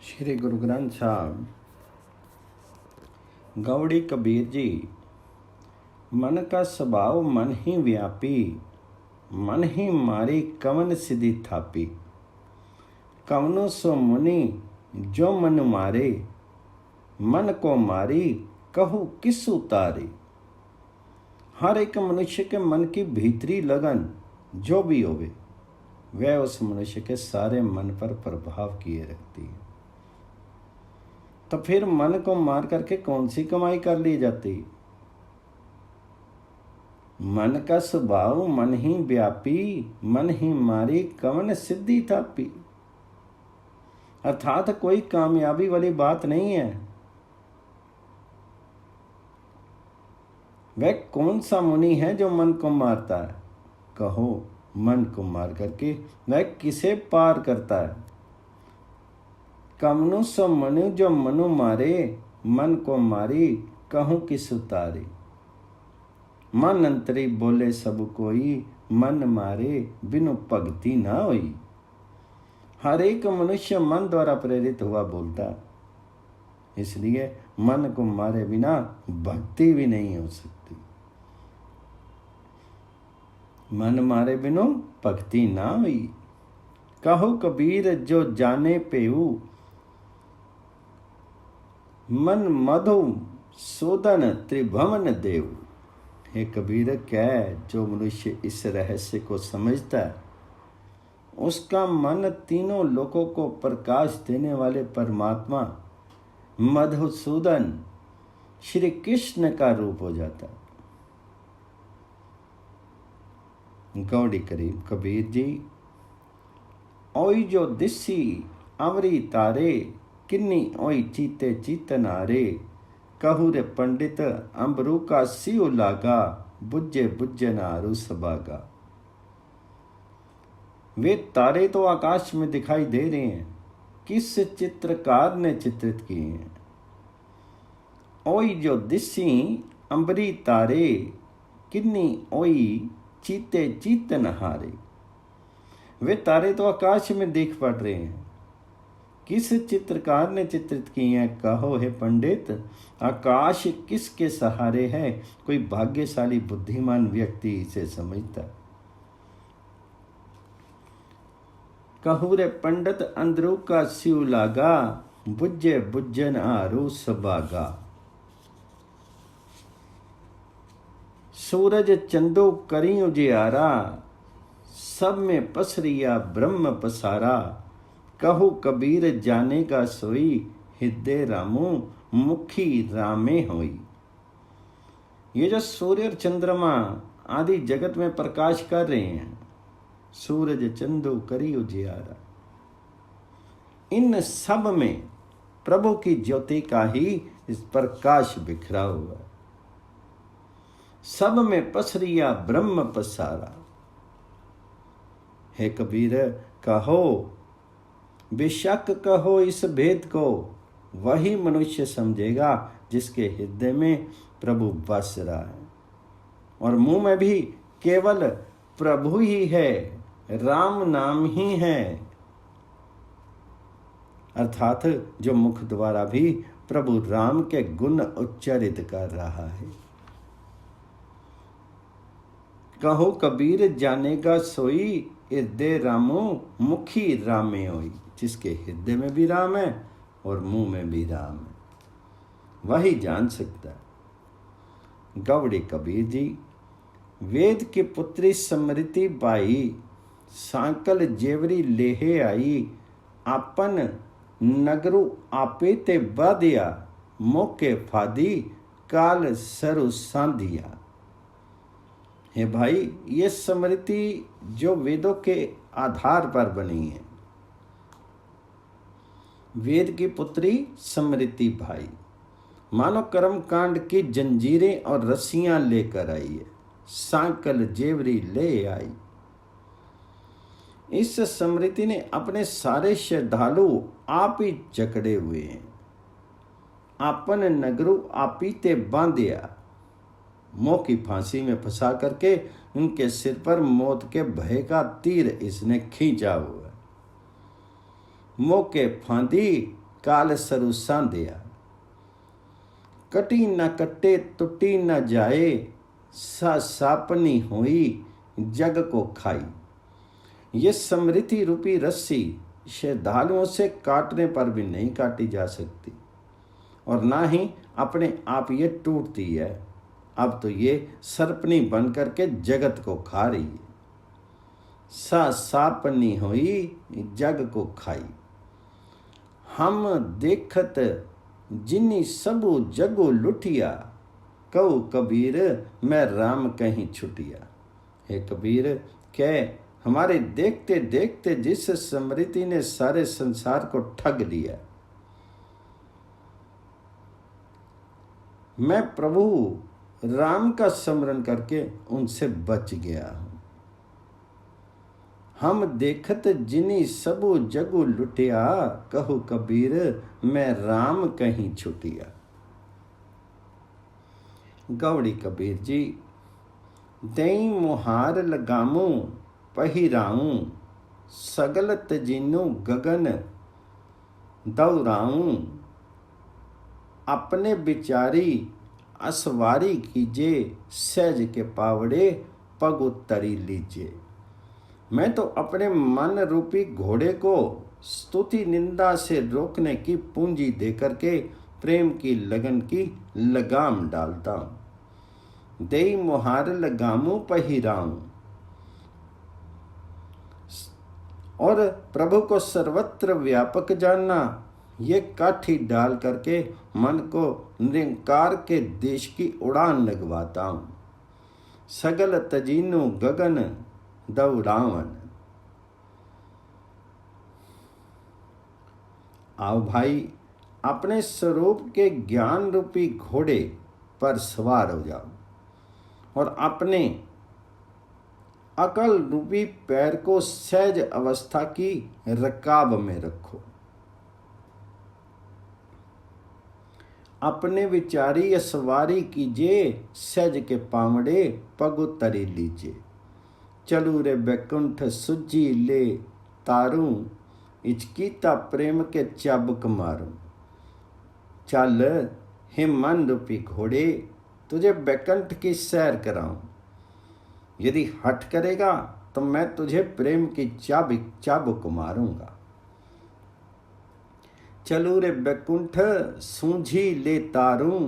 श्री गुरु ग्रंथ साहब गौड़ी कबीर जी। मन का स्वभाव मन ही व्यापी, मन ही मारी कवन सिद्धि थापी। कवनो सो मुनि जो मन मारे, मन को मारी कहू किस उतारे। हर एक मनुष्य के मन की भीतरी लगन जो भी होवे, वह उस मनुष्य के सारे मन पर प्रभाव किए रखती है। तो फिर मन को मार करके कौन सी कमाई कर ली जाती। मन का स्वभाव मन ही व्यापी, मन ही मारी कवन सिद्धि थापी। अर्थात कोई कामयाबी वाली बात नहीं है। वह कौन सा मुनि है जो मन को मारता है। कहो मन को मार करके वह किसे पार करता है। कमनु सो मनु जो मनु मारे, मन को मारी कहूँ किस उतारे। मन अंतरी बोले सब कोई, मन मारे बिनु भक्ति ना होई। हर एक मनुष्य मन द्वारा प्रेरित हुआ बोलता, इसलिए मन को मारे बिना भक्ति भी नहीं हो सकती। मन मारे बिनु भक्ति ना हुई। कहो कबीर जो जाने पेऊ, मन मधु सूदन त्रिभुवन देव। हे कबीर, क्या जो मनुष्य इस रहस्य को समझता है, उसका मन तीनों लोकों को प्रकाश देने वाले परमात्मा मधुसूदन श्री कृष्ण का रूप हो जाता है। गौड़ी कबीर जी। ओई जो दिसी अमरी तारे, किन्नी ओई चीते चीतनारे। कहू रे पंडित अम्बरू का सियो लागा, बुझे बुझे नारू सबागा। वे तारे तो आकाश में दिखाई दे रहे हैं, किस चित्रकार ने चित्रित किए हैं। ओई जो दिसी अंबरी तारे, किन्नी ओई चीते चीतनहारे। वे तारे तो आकाश में दिख पड़ रहे हैं, किस चित्रकार ने चित्रित किए हैं। कहो हे पंडित, आकाश किसके सहारे है। कोई भाग्यशाली बुद्धिमान व्यक्ति इसे समझता। कहू रे पंडित अंदरू का सिउ लागा, बुझे बुझन आरू सबागा। सूरज चंदो करी उजियारा, सब में पसरिया ब्रह्म पसारा। कहू कबीर जानेगा सोई, हृदय रामू मुखी रामे होई। ये जो सूर्य और चंद्रमा आदि जगत में प्रकाश कर रहे हैं, सूरज चंदो करी उजियारा, इन सब में प्रभु की ज्योति का ही इस प्रकाश बिखरा हुआ है। सब में पसरिया ब्रह्म पसारा। हे कबीर, कहो बेशक कहो इस भेद को, वही मनुष्य समझेगा जिसके हृदय में प्रभु बस रहा है और मुंह में भी केवल प्रभु ही है, राम नाम ही है। अर्थात जो मुख द्वारा भी प्रभु राम के गुण उच्चारित कर रहा है। कहो कबीर जानेगा सोई, हृदय रामो मुखी रामे होई। जिसके हृदय में भी राम है और मुंह में भी राम है, वही जान सकता है। गौड़ी कबीर जी। वेद की पुत्री समृति बाई, सांकल जेवरी लेहे आई। आपन नगरु आपे ते बाधिया, मोके फादी काल सरु सांधिया। हे भाई, ये स्मृति जो वेदों के आधार पर बनी है। वेद की पुत्री स्मृति भाई मानो कर्म कांड की जंजीरें और रस्सियां लेकर आई है, सांकल जेवरी ले आई। इस स्मृति ने अपने सारे श्रद्धालु आप ही जकड़े हुए हैं। आपन नगरु आपी ते बांधिया, मोह की फांसी में फंसा करके उनके सिर पर मौत के भय का तीर इसने खींचा हुआ। मोह के फांदी काल सरूसा दिया। कटी न कटे टुटी न जाए, सा सापनी हुई जग को खाई। ये समृद्धि रूपी रस्सी श्रद्धालुओं से काटने पर भी नहीं काटी जा सकती और ना ही अपने आप ये टूटती है। अब तो ये सर्पनी बन करके जगत को खा रही है। सा सापनी हुई जग को खाई। हम देखत जिन्नी सबू जगो लुटिया, कहू कबीर मैं राम कहीं छुटिया। हे कबीर, कह हमारे देखते देखते जिस स्मृति ने सारे संसार को ठग लिया, मैं प्रभु राम का स्मरण करके उनसे बच गया हूं। हम देखत जिनी सबू जगु लुटिया, कहू कबीर मैं राम कहीं छुटिया। गौड़ी कबीर जी। दई मुहार लगामू पहिराऊं, सगल तजीनु गगन दौराऊं। अपने बिचारी असवारी कीजे, सहज के पावड़े पग उतरी लीजिए। मैं तो अपने मन रूपी घोड़े को स्तुति निंदा से रोकने की पूंजी देकर के प्रेम की लगन की लगाम डालता हूं। देई मुहार लगामू पहिराऊं, और प्रभु को सर्वत्र व्यापक जानना, ये काठी डाल करके मन को निरंकार के देश की उड़ान लगवाता हूं। सगल तजीनु गगन दौड़ावन। आओ भाई, अपने स्वरूप के ज्ञान रूपी घोड़े पर सवार हो जाओ और अपने अकल रूपी पैर को सहज अवस्था की रकाब में रखो। अपने विचारी असवारी कीजिए, सहज के पावड़े पग उतरी लीजिए। चलू रे बैकुंठ सुजी ले तारूं, इचकीता प्रेम के चाबुक मारूं। चल हे मन रूपी घोड़े, तुझे बैकुंठ की सैर कराऊं। यदि हट करेगा तो मैं तुझे प्रेम की चाबुक मारूंगा। चलू रे बैकुंठ सूझी ले तारूं,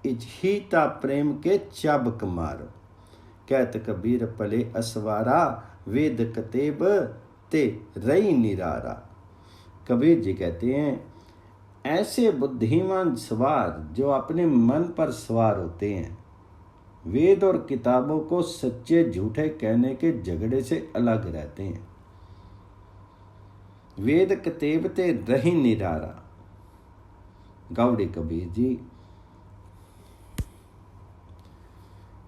इजहीता प्रेम के चाबुक मारो। कहत कबीर पले असवारा, वेद कतेब ते रई निरारा। कबीर जी कहते हैं, ऐसे बुद्धिमान सवार जो अपने मन पर सवार होते हैं, वेद और किताबों को सच्चे झूठे कहने के झगड़े से अलग रहते हैं। वेद कतेब ते रही निरारा। गौड़ी कबीर जी।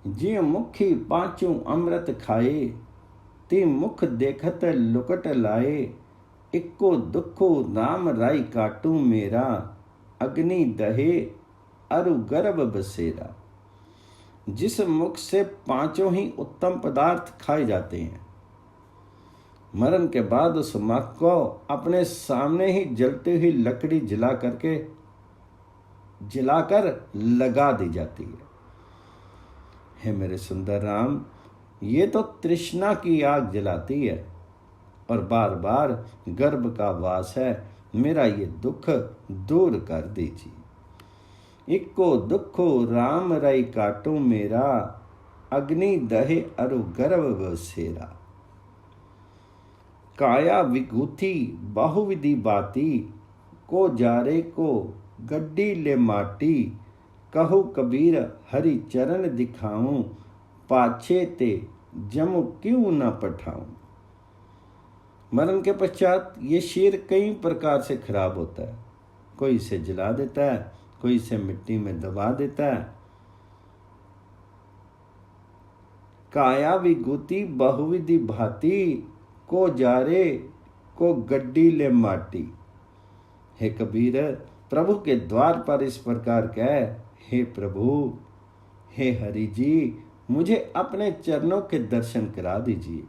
जी मुखी पांचों अमृत खाए, ती मुख देखत लुकट लाए। इक्को दुखो नाम राई काटू मेरा, अग्नि दहे अरु गर्भ बसेरा। जिस मुख से पांचों ही उत्तम पदार्थ खाए जाते हैं, मरण के बाद उस मुख को अपने सामने ही जलती हुई लकड़ी जलाकर लगा दी जाती है। हे मेरे सुंदर राम, ये तो तृष्णा की आग जलाती है और बार बार गर्भ का वास है। मेरा ये दुख दूर कर दीजिए। इक्को दुखो राम रई काटू मेरा, अग्नि दहे अरु गर्भ बसेरा। काया विगूथी बहुविधि बाती, को जारे को गड्डी ले माटी। कहू कबीर हरि चरण दिखाऊं, पाछे ते जम क्यों न पठाऊं। मरण के पश्चात ये शरीर कई प्रकार से खराब होता है। कोई इसे जला देता है, कोई इसे मिट्टी में दबा देता है। काया विगूति बहुविधि भांति, को जारे को गड्डी ले माटी। हे कबीर, प्रभु के द्वार पर इस प्रकार कह, हे प्रभु, हे हरि जी, मुझे अपने चरणों के दर्शन करा दीजिए।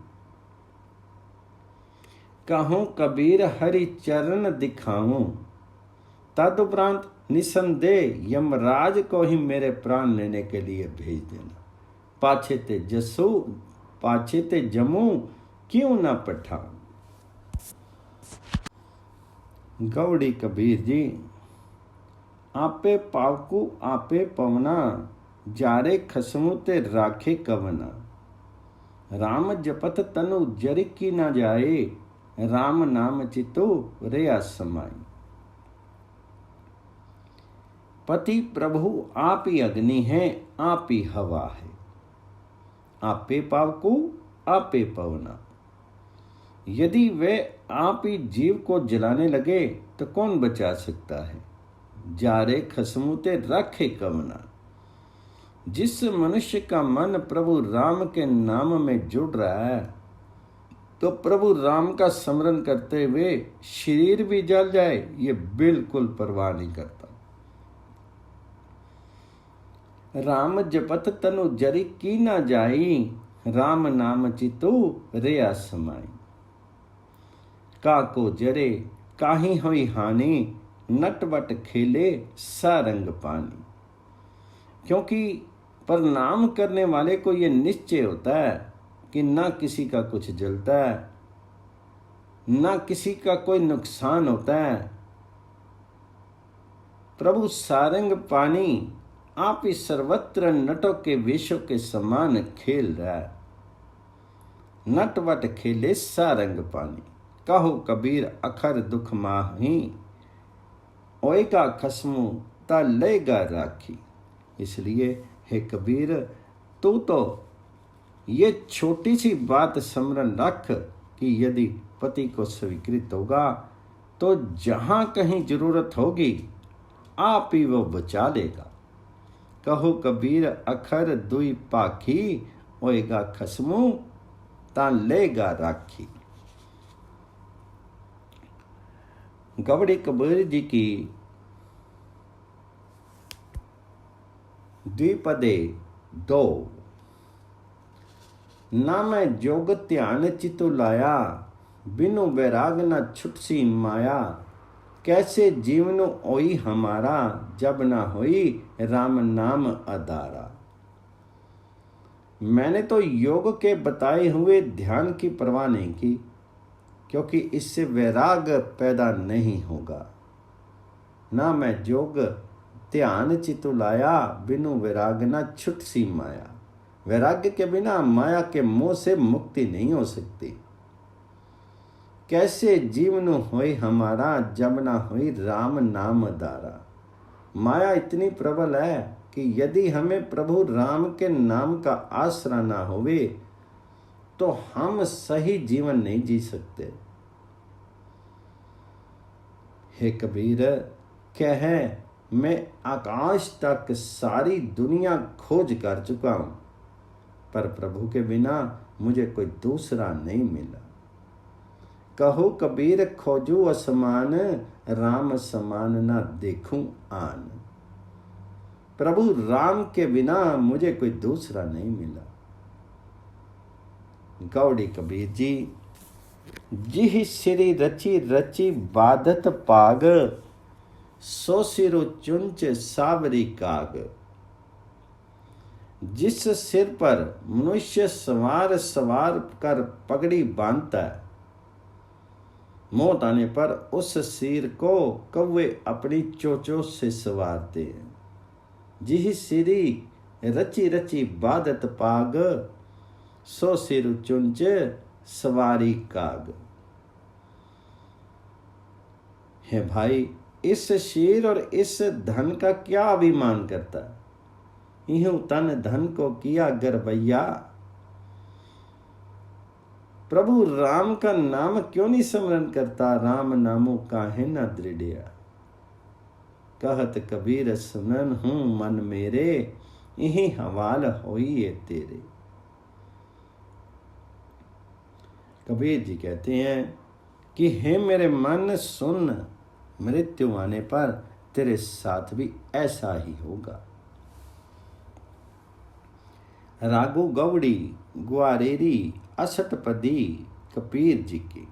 कहूं कबीर हरि चरण दिखाऊं, तदुपरांत निसंदेह यमराज को ही मेरे प्राण लेने के लिए भेज देना। पाछे ते जमू क्यों न पठान। गौड़ी कबीर जी, आपे पावकू आपे पवना, जारे खसमू ते राखे कवना। राम जपत तनु जरी की ना जाए, राम नाम चितो रेया समाई। पति प्रभु आप ही अग्नि है, आप ही हवा है। आपे पावकू आपे पवना। यदि वे आप ही जीव को जलाने लगे तो कौन बचा सकता है। जारे खसमू ते राखे कवना। जिस मनुष्य का मन प्रभु राम के नाम में जुड़ रहा है, तो प्रभु राम का स्मरण करते हुए शरीर भी जल जाए, ये बिल्कुल परवाह नहीं करता। राम जपत तनु जरी की ना जाई, राम नाम चितु रेया समाई। काको जरे काहि होई हानि, नटवट खेले सारंग पानी। क्योंकि प्रणाम करने वाले को यह निश्चय होता है कि ना किसी का कुछ जलता है, ना किसी का कोई नुकसान होता है। प्रभु सारंग पानी आप ही सर्वत्र नटों के वेशों के समान खेल रहा है। नटवट खेले सारंग पानी। कहो कबीर अखर दुख माही, ओएगा खसमू ता लेगा राखी। इसलिए हे कबीर, तू तो ये छोटी सी बात स्मरण रख कि यदि पति को स्वीकृत होगा तो जहां कहीं जरूरत होगी आप ही वो बचा लेगा। कहो कबीर अखर दुई पाखी, होएगा खसमू ता लेगा राखी। गौड़ी कबीर जी की द्विपदे दो। ना मैं जोग ध्यान चितु लाया, बिनु वैराग न छुटसी माया। कैसे जीवनु ओई हमारा, जब ना होई राम नाम अदारा। मैंने तो योग के बताए हुए ध्यान की परवाह नहीं की, क्योंकि इससे वैराग पैदा नहीं होगा। ना मैं जोग ध्यान चितु लाया, बिनु वैराग न छुटसी माया। वैराग्य के बिना माया के मोह से मुक्ति नहीं हो सकती। कैसे जीवनु होई हमारा, जब ना होई राम नाम दारा। माया इतनी प्रबल है कि यदि हमें प्रभु राम के नाम का आसरा ना होवे तो हम सही जीवन नहीं जी सकते। हे कबीर, कह मैं आकाश तक सारी दुनिया खोज कर चुका हूं, पर प्रभु के बिना मुझे कोई दूसरा नहीं मिला। कहो कबीर खोजू असमान, राम समान ना देखूं आन। प्रभु राम के बिना मुझे कोई दूसरा नहीं मिला। गौड़ी कबीर जी, जिह सिरी रची रची बाधत पाग, सो सिरु चुंच सावरी काग। जिस सिर पर मनुष्य सवार सवार कर पगड़ी बांधता है, मौत आने पर उस सिर को कौवे अपनी चोंचों से सवारते हैं। जिह सिरी रची रची बाधत पाग, सो सिर चुंच सवारी काग। है भाई, इस शेर और इस धन का क्या अभिमान करता है। यूं तन धन को किया गरबैया। प्रभु राम का नाम क्यों नहीं स्मरण करता, राम नामो काहे न दृढ़िया। कहत कबीर सुनन हूं मन मेरे, यही हवाल होई ये तेरे। कबीर जी कहते हैं कि हे मेरे मन सुन, मृत्यु आने पर तेरे साथ भी ऐसा ही होगा। रागो गौड़ी ग्वारेरी असटपदी कबीर जी की।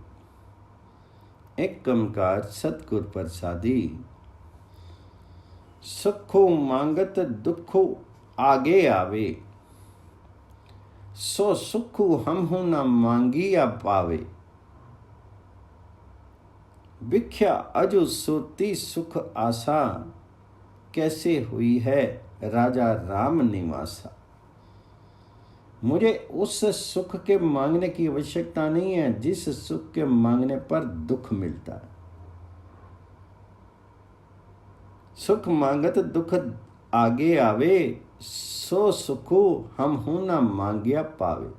एक कमकार सतगुर प्रसादी। सुखो मांगत दुखो आगे आवे, सो सुखु हमहु न मांगिया पावे। भिख्या अजु सुरती सुख आसा, कैसे हुई है राजा राम निवासा। मुझे उस सुख के मांगने की आवश्यकता नहीं है जिस सुख के मांगने पर दुख मिलता है। सुख मांगत दुख आगे आवे, सो सुखो हम हूं ना मांगिया पावे।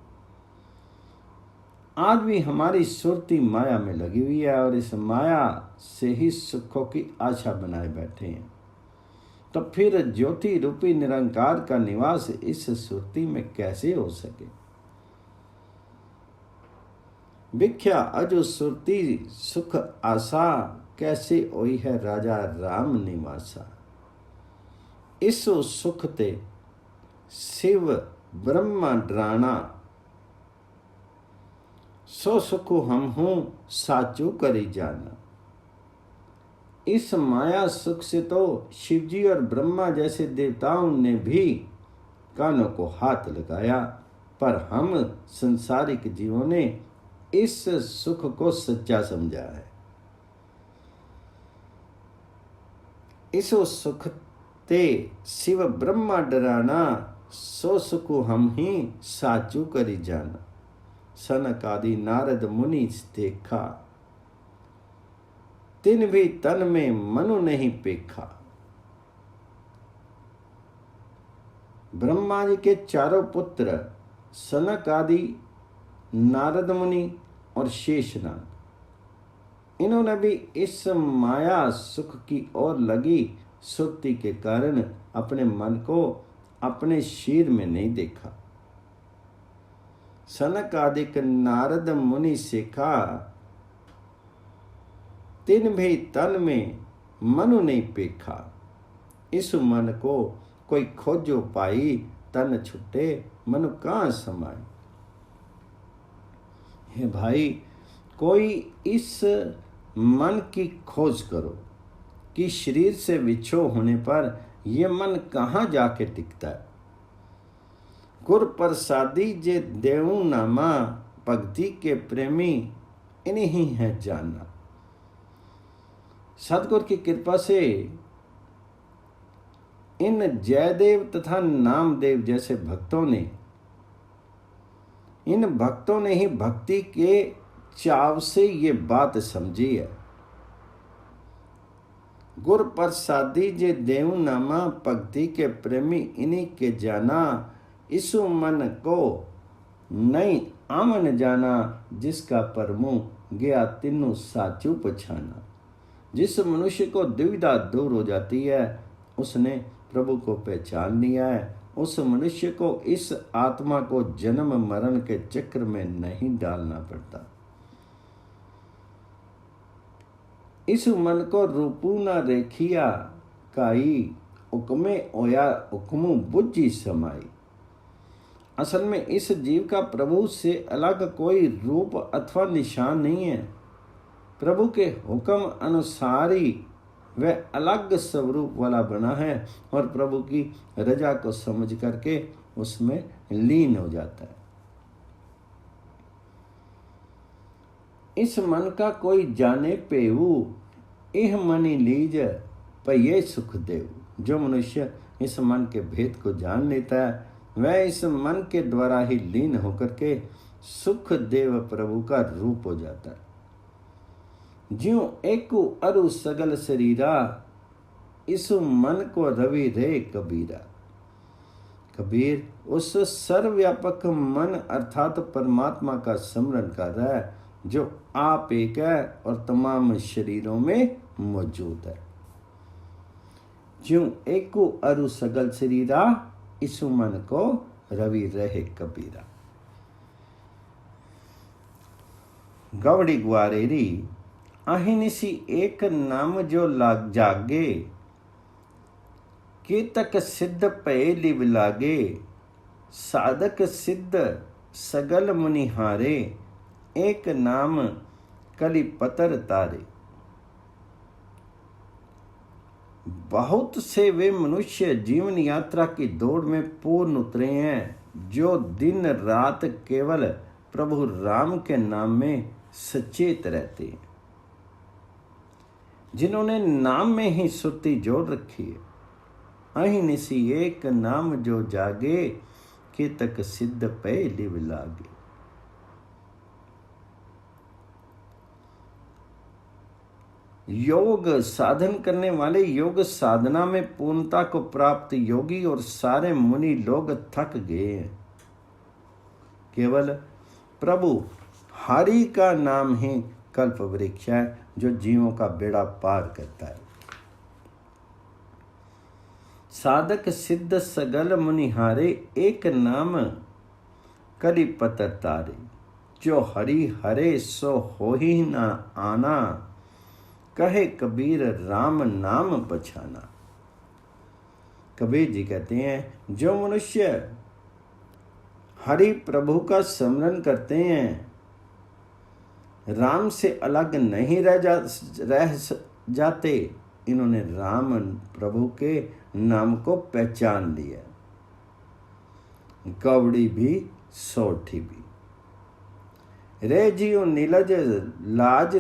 आज भी हमारी सुरती माया में लगी हुई है और इस माया से ही सुखों की आशा बनाए बैठे हैं। तो फिर ज्योति रूपी निरंकार का निवास इस सुरती में कैसे हो सके। भिख्या अजु सुरती सुख आसा, कैसे होई है राजा राम निवासा। इस सुख ते शिव ब्रह्मा डराना, सो सुख हम हूं साचू करी जाना। इस माया सुख से तो शिवजी और ब्रह्मा जैसे देवताओं ने भी कानों को हाथ लगाया, पर हम संसारिक जीवों ने इस सुख को सच्चा समझा है। इस सुख ते शिव ब्रह्मा डराना, सो सुख हम ही साचू करी जाना। सनक आदि नारद मुनि देखा, तिन भी तन में मनु नहीं पेखा। ब्रह्मा जी के चारों पुत्र सनक आदि, नारद मुनि और शेषनाग, इन्होंने भी इस माया सुख की ओर लगी सुरती के कारण अपने मन को अपने शीर में नहीं देखा। सनक आदिक नारद मुनि सीखा, तिन भी तन में मनु नहीं पेखा। इस मन को कोई खोजो पाई, तन छुटे मनु कहाँ समाए। हे भाई, कोई इस मन की खोज करो कि शरीर से विछो होने पर यह मन कहाँ जाके टिकता है। गुर प्रसादी जे देऊ नामा, भक्ति के प्रेमी इन्हीं है जानना। सतगुर की कृपा से इन जयदेव तथा नामदेव जैसे भक्तों ने, इन भक्तों ने ही भक्ति के चाव से ये बात समझी है। गुर प्रसादी जे देऊ नामा, भक्ति के प्रेमी इन्हीं के जाना। इसु मन को नहीं आमन जाना, जिसका परमु गया तिन्नु साचू पछाना। जिस मनुष्य को दुविधा दूर हो जाती है, उसने प्रभु को पहचान लिया है। उस मनुष्य को इस आत्मा को जन्म मरण के चक्र में नहीं डालना पड़ता। इस मन को रूपू न रेखिया काई, उकमे ओया उकमू बुझी समाई। असल में इस जीव का प्रभु से अलग कोई रूप अथवा निशान नहीं है। प्रभु के हुक्म अनुसार ही वह अलग स्वरूप वाला बना है और प्रभु की रजा को समझ करके उसमें लीन हो जाता है। इस मन का कोई जाने पेऊ, इह मनि लीज पये सुख देव। जो मनुष्य इस मन के भेद को जान लेता है, वह इस मन के द्वारा ही लीन होकर के सुख देव प्रभु का रूप हो जाता है। ज्यों एकु अरु सगल शरीरा, इस मन को रवि रे कबीरा। कबीर उस सर्वव्यापक मन अर्थात परमात्मा का स्मरण कर रहा है, जो आप एक है और तमाम शरीरों में मौजूद है। ज्यों एकु अरु सगल शरीरा, इस मन को रवि रहे कबीरा। गवड़ी ग्वारेरी, अहिनिसी एक नाम जो लाग जागे, केतक सिद्ध पय लिव लागे। साधक सिद्ध सगल मुनिहारे, एक नाम कली पतर तारे। बहुत से वे मनुष्य जीवन यात्रा की दौड़ में पूर्ण उतरे हैं जो दिन रात केवल प्रभु राम के नाम में सचेत रहते हैं, जिन्होंने नाम में ही सुरती जोड़ रखी है। अहिनिसी एक नाम जो जागे, के तक सिद्ध पे लिव लागे। योग साधन करने वाले योग साधना में पूर्णता को प्राप्त योगी और सारे मुनि लोग थक गए हैं। केवल प्रभु हरि का नाम ही कल्प वृक्ष है जो जीवों का बेड़ा पार करता है। साधक सिद्ध सगल मुनिहारे, एक नाम कली पतर तारे। जो हरि हरे सो हो ही ना आना, कहे कबीर राम नाम पछाना। कबीर जी कहते हैं जो मनुष्य हरि प्रभु का स्मरण करते हैं, राम से अलग नहीं रह जाते, इन्होंने राम प्रभु के नाम को पहचान लिया। कवड़ी भी सोठी भी। रे जियो नीलज लाज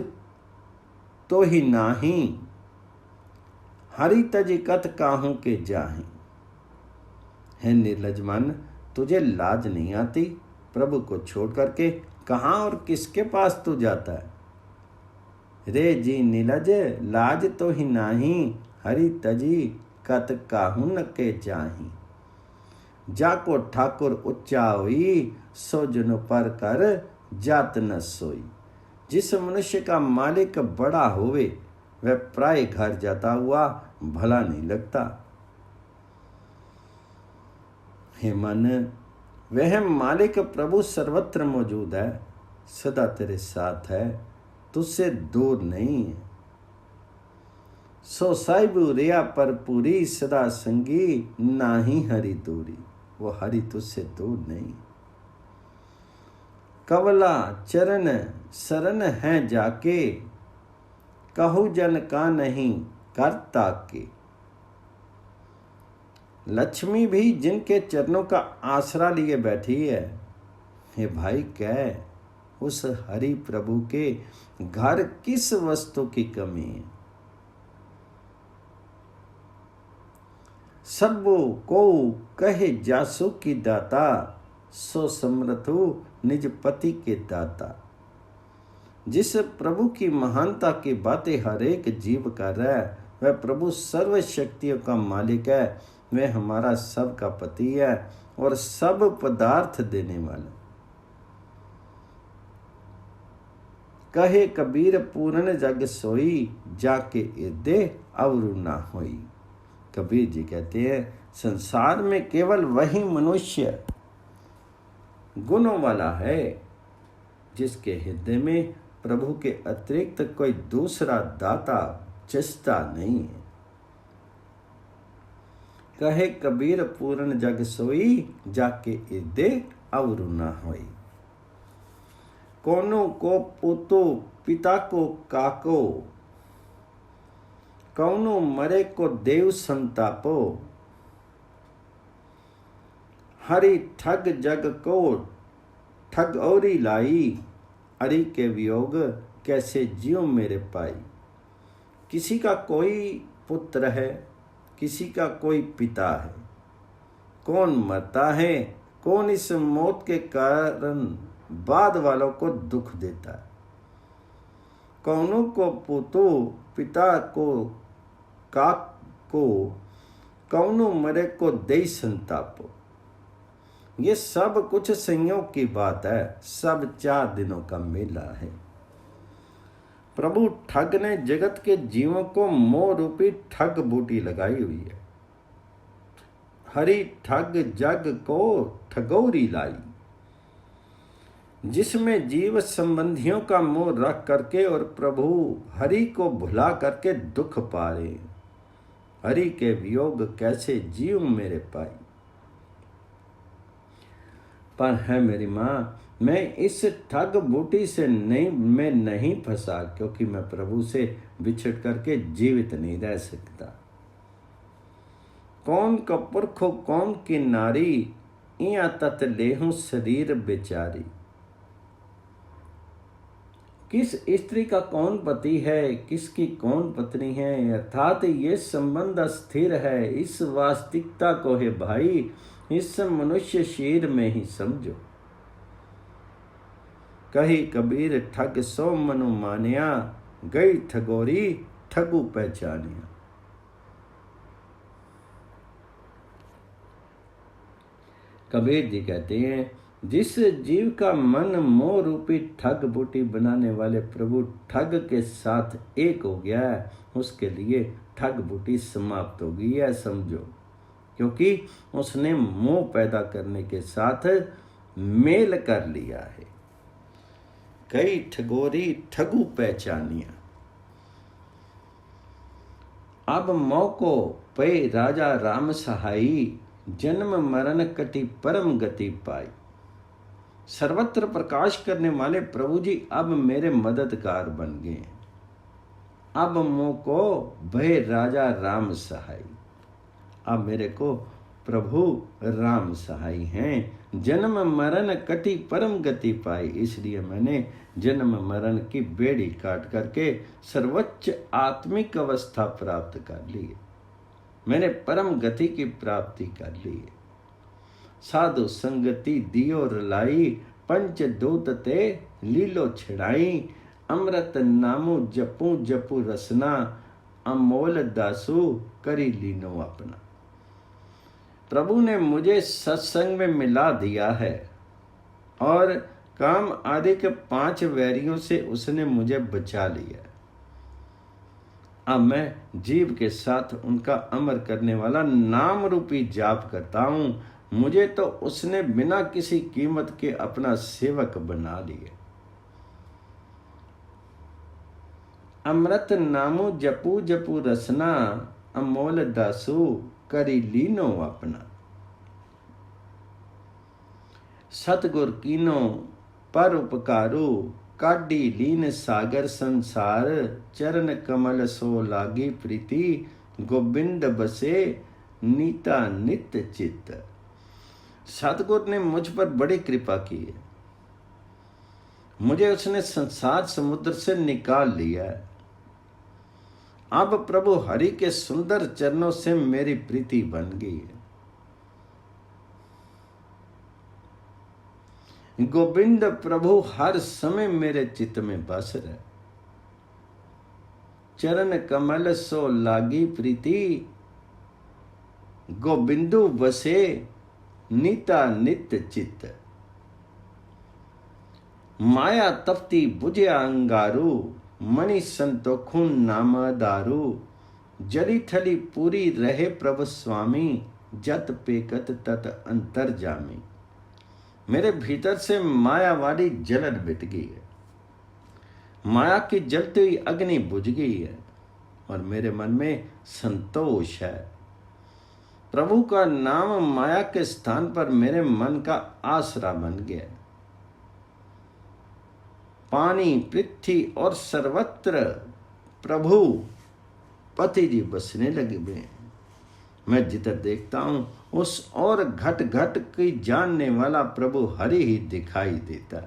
तो ही नाही, हरि तज कत काहू के जाही। है निर्लज मन, तुझे लाज नहीं आती? प्रभु को छोड़ करके कहाँ और किसके पास तू जाता है? रे जी नीलज लाज तो ही नाही, हरि तजी कत काहू न के जाही। जाको ठाकुर उच्चा होई, सो जन पर कर जात न सोई। जिस मनुष्य का मालिक बड़ा होवे, वह प्राय घर जाता हुआ भला नहीं लगता। हे मन, वह मालिक प्रभु सर्वत्र मौजूद है, सदा तेरे साथ है, तुझसे दूर नहीं है। सो साहिबु रिया पर पूरी, सदा संगी नाही हरि दूरी। वो हरि तुझसे दूर नहीं। कवला चरण शरण है जाके, कहु जन का नहीं करता के। लक्ष्मी भी जिनके चरणों का आसरा लिए बैठी है, हे भाई कह उस हरि प्रभु के घर किस वस्तु की कमी है? सबो को कहे जासु की दाता, सो समर्थु निज पति के दाता। जिस प्रभु की महानता की बातें हर एक जीव कर रहा है, वह प्रभु सर्व शक्तियों का मालिक है। वह हमारा सब का पति है और सब पदार्थ देने वाला। कहे कबीर पूर्ण जग सोई, जाके इर्दे अवरु ना होई। कबीर जी कहते हैं संसार में केवल वही मनुष्य गुणों वाला है जिसके हृदय में प्रभु के अतिरिक्त कोई दूसरा दाता चस्ता नहीं है। कहे कबीर पूर्ण जग सोई, जाके इर्दे अवरु ना होई। कोनो को पुतो पिता को काको, कौनो मरे को देव संतापो। हरि ठग जग को ठग औरी लाई, हरि के वियोग कैसे जियो मेरे पाई। किसी का कोई पुत्र है, किसी का कोई पिता है, कौन मरता है, कौन इस मौत के कारण बाद वालों को दुख देता है। कौनों को पुतो पिता को काक को, कौनो मरे को दे संतापो। ये सब कुछ संयोग की बात है, सब 4 दिनों का मेला है। प्रभु ठग ने जगत के जीवों को मोह रूपी ठग बूटी लगाई हुई है। हरि ठग जग को ठगौरी लाई, जिसमें जीव संबंधियों का मोह रख करके और प्रभु हरि को भुला करके दुख पा रहे। हरि के वियोग कैसे जीव मेरे पाई। पर है मेरी माँ, मैं इस ठग बूटी से नहीं फंसा, क्योंकि मैं प्रभु से बिछड़ करके जीवित नहीं रह सकता। कौन का पुरखो कौन की नारी, इया तत लेहूं शरीर बेचारी। किस स्त्री का कौन पति है, किसकी कौन पत्नी है, अर्थात ये संबंध अस्थिर है। इस वास्तविकता को है भाई इस मनुष्य शरीर में ही समझो। कही कबीर ठग सो मनु मानिया, गई ठगोरी ठगू पहचानिया। कबीर जी कहते हैं, जिस जीव का मन मोह रूपी ठग बूटी बनाने वाले प्रभु ठग के साथ एक हो गया है, उसके लिए ठग बूटी समाप्त हो गई है समझो। क्योंकि उसने मोह पैदा करने के साथ मेल कर लिया है। कई ठगोरी ठगू पहचानिया। अब मौको पे राजा राम सहाई, जन्म मरण कटी परम गति पाई। सर्वत्र प्रकाश करने वाले प्रभु जी अब मेरे मददगार बन गए हैं। अब मौको भय राजा राम सहाई। अब मेरे को प्रभु राम सहाय हैं। जन्म मरण कटी परम गति पाई, इसलिए मैंने जन्म मरण की बेड़ी काट करके सर्वोच्च आत्मिक अवस्था प्राप्त कर ली है। मैंने परम गति की प्राप्ति कर ली है। साधु संगति दियो रलाई, पंच दूत ते लीलो छिड़ाई। अमृत नामो जपू जपू रसना, अमोल दासु करी लीनो अपना। प्रभु ने मुझे सत्संग में मिला दिया है और काम आदि के 5 वैरियों से उसने मुझे बचा लिया। अब मैं जीव के साथ उनका अमर करने वाला नाम रूपी जाप करता हूं। मुझे तो उसने बिना किसी कीमत के अपना सेवक बना लिया। अमृत नामो जपू जपू रसना, अमोल दासु करी लीनो अपना। सतगुर कीनो पर उपकारो, काडी लीन सागर संसार। चरण कमल सो लागी प्रीति, गोबिंद बसे नीता नित चित। सतगुर ने मुझ पर बड़ी कृपा की है। मुझे उसने संसार समुद्र से निकाल लिया है। अब प्रभु हरि के सुंदर चरणों से मेरी प्रीति बन गई है। गोविंद प्रभु हर समय मेरे चित्त में बस रहे। चरण कमल सो लागी प्रीति, गोविंदु बसे नीता नित चित्त। माया तपती बुझे अंगारू, मणि संतोखुन नाम दारू। जली थली पूरी रहे प्रभु स्वामी, जत पेकत तत अंतर जामी। मेरे भीतर से माया वाली जलन मिट गई है। माया की जलती हुई अग्नि बुझ गई है और मेरे मन में संतोष है। प्रभु का नाम माया के स्थान पर मेरे मन का आसरा बन गया। पानी पृथ्वी और सर्वत्र प्रभु पति जी बसने लगे हुए हैं। मैं जिधर देखता हूं उस और घट घट की जानने वाला प्रभु हरि ही दिखाई देता।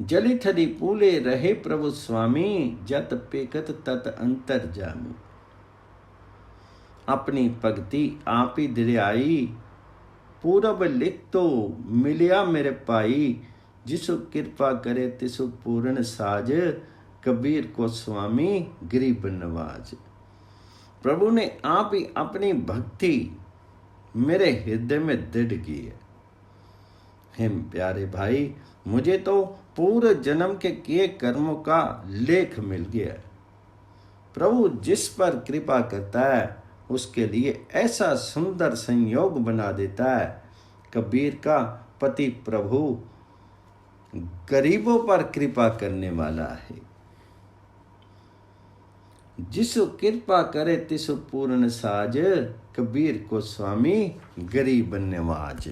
जली थली पूले रहे प्रभु स्वामी, जत पेकत तत अंतर जामी। अपनी भगति आप ही दिड़ाई, पूरब लिख तो मिलिया मेरे पाई। जिसु कृपा करे तिसु पूर्ण साज, कबीर को स्वामी गरीब नवाज। प्रभु ने आप ही अपनी भक्ति मेरे हृदय में दृढ़ की है। हे प्यारे भाई, मुझे तो पूरे जन्म के किए कर्मों का लेख मिल गया। प्रभु जिस पर कृपा करता है उसके लिए ऐसा सुंदर संयोग बना देता है। कबीर का पति प्रभु गरीबों पर कृपा करने वाला है। जिसु कृपा करे तिसु पूर्ण साज, कबीर को स्वामी गरीब नवाज।